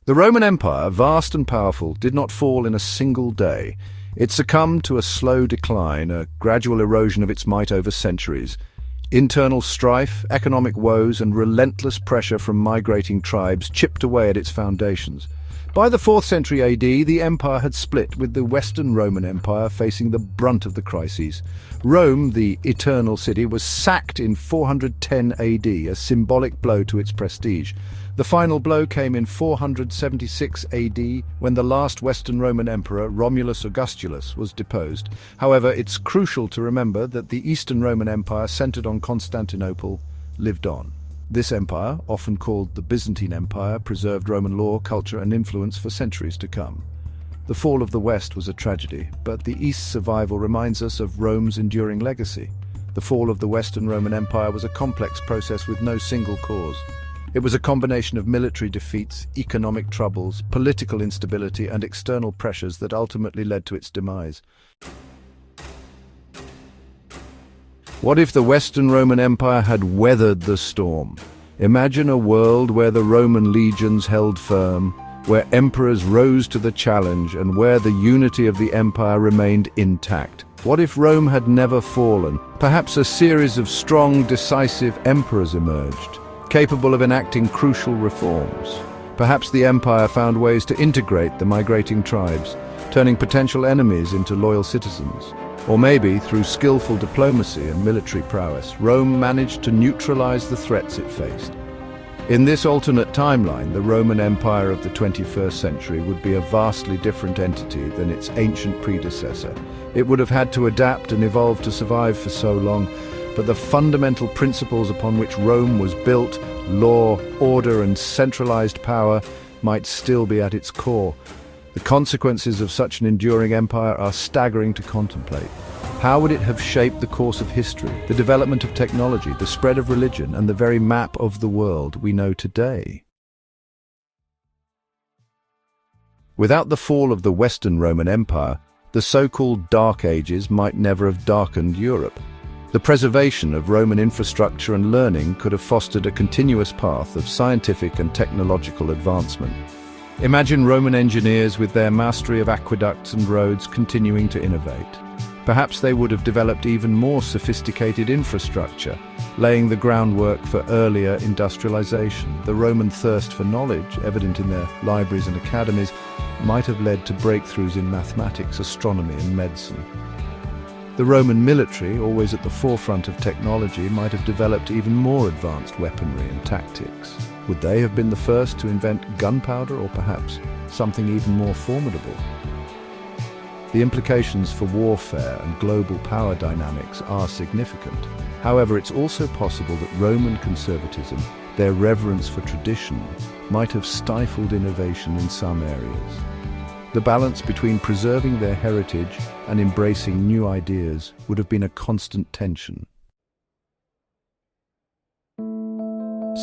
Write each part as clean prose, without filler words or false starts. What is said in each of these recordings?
The Roman Empire, vast and powerful, did not fall in a single day. It succumbed to a slow decline, a gradual erosion of its might over centuries. Internal strife, economic woes, and relentless pressure from migrating tribes chipped away at its foundations. By the 4th century AD, the empire had split, with the Western Roman Empire facing the brunt of the crises. Rome, the Eternal City, was sacked in 410 AD, a symbolic blow to its prestige. The final blow came in 476 AD, when the last Western Roman emperor, Romulus Augustulus, was deposed. However, it's crucial to remember that the Eastern Roman Empire, centered on Constantinople, lived on. This empire, often called the Byzantine Empire, preserved Roman law, culture, and influence for centuries to come. The fall of the West was a tragedy, but the East's survival reminds us of Rome's enduring legacy. The fall of the Western Roman Empire was a complex process with no single cause. It was a combination of military defeats, economic troubles, political instability, and external pressures that ultimately led to its demise. What if the Western Roman Empire had weathered the storm? Imagine a world where the Roman legions held firm, where emperors rose to the challenge, and where the unity of the empire remained intact. What if Rome had never fallen? Perhaps a series of strong, decisive emperors emerged, capable of enacting crucial reforms. Perhaps the empire found ways to integrate the migrating tribes, turning potential enemies into loyal citizens. Or maybe, through skillful diplomacy and military prowess, Rome managed to neutralize the threats it faced. In this alternate timeline, the Roman Empire of the 21st century would be a vastly different entity than its ancient predecessor. It would have had to adapt and evolve to survive for so long, but the fundamental principles upon which Rome was built, law, order, and centralized power, might still be at its core. The consequences of such an enduring empire are staggering to contemplate. How would it have shaped the course of history, the development of technology, the spread of religion, and the very map of the world we know today? Without the fall of the Western Roman Empire, the so-called Dark Ages might never have darkened Europe. The preservation of Roman infrastructure and learning could have fostered a continuous path of scientific and technological advancement. Imagine Roman engineers with their mastery of aqueducts and roads continuing to innovate. Perhaps they would have developed even more sophisticated infrastructure, laying the groundwork for earlier industrialization. The Roman thirst for knowledge, evident in their libraries and academies, might have led to breakthroughs in mathematics, astronomy, and medicine. The Roman military, always at the forefront of technology, might have developed even more advanced weaponry and tactics. Would they have been the first to invent gunpowder, or perhaps something even more formidable? The implications for warfare and global power dynamics are significant. However, it's also possible that Roman conservatism, their reverence for tradition, might have stifled innovation in some areas. The balance between preserving their heritage and embracing new ideas would have been a constant tension.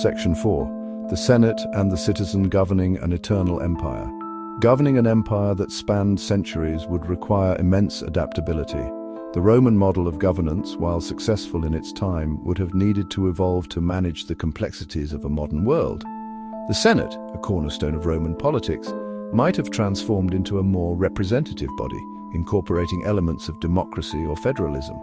Section 4. The Senate and the citizen governing an eternal empire. Governing an empire that spanned centuries would require immense adaptability. The Roman model of governance, while successful in its time, would have needed to evolve to manage the complexities of a modern world. The Senate, a cornerstone of Roman politics, might have transformed into a more representative body, incorporating elements of democracy or federalism.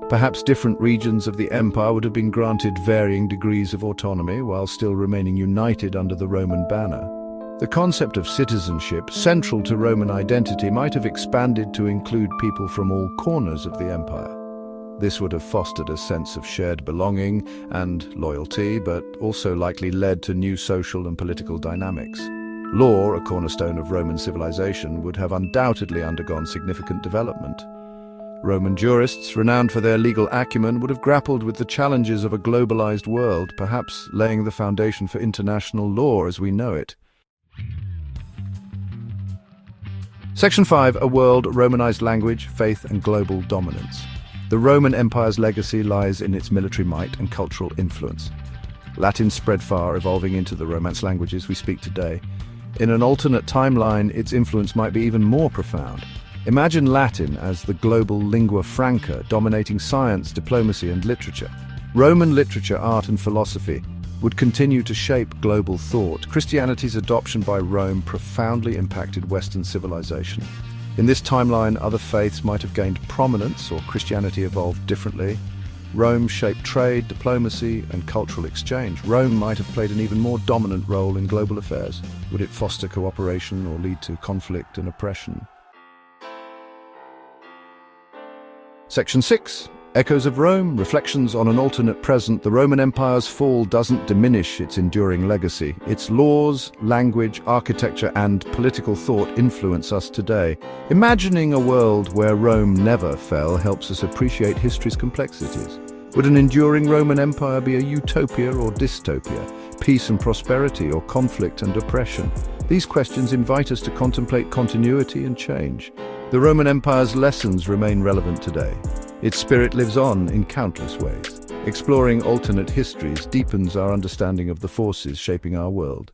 Perhaps different regions of the empire would have been granted varying degrees of autonomy while still remaining united under the Roman banner. The concept of citizenship, central to Roman identity, might have expanded to include people from all corners of the empire. This would have fostered a sense of shared belonging and loyalty, but also likely led to new social and political dynamics. Law, a cornerstone of Roman civilization, would have undoubtedly undergone significant development. Roman jurists, renowned for their legal acumen, would have grappled with the challenges of a globalized world, perhaps laying the foundation for international law as we know it. Section 5. A world, Romanized language, faith, and global dominance. The Roman Empire's legacy lies in its military might and cultural influence. Latin spread far, evolving into the Romance languages we speak today. In an alternate timeline, its influence might be even more profound. Imagine Latin as the global lingua franca, dominating science, diplomacy, and literature. Roman literature, art, and philosophy, would continue to shape global thought. Christianity's adoption by Rome profoundly impacted Western civilization. In this timeline, other faiths might have gained prominence, or Christianity evolved differently. Rome shaped trade, diplomacy, and cultural exchange. Rome might have played an even more dominant role in global affairs. Would it foster cooperation or lead to conflict and oppression? Section 6. Echoes of Rome, reflections on an alternate present. The Roman Empire's fall doesn't diminish its enduring legacy. Its laws, language, architecture, and political thought influence us today. Imagining a world where Rome never fell helps us appreciate history's complexities. Would an enduring Roman Empire be a utopia or dystopia, peace and prosperity or conflict and oppression? These questions invite us to contemplate continuity and change. The Roman Empire's lessons remain relevant today. Its spirit lives on in countless ways. Exploring alternate histories deepens our understanding of the forces shaping our world.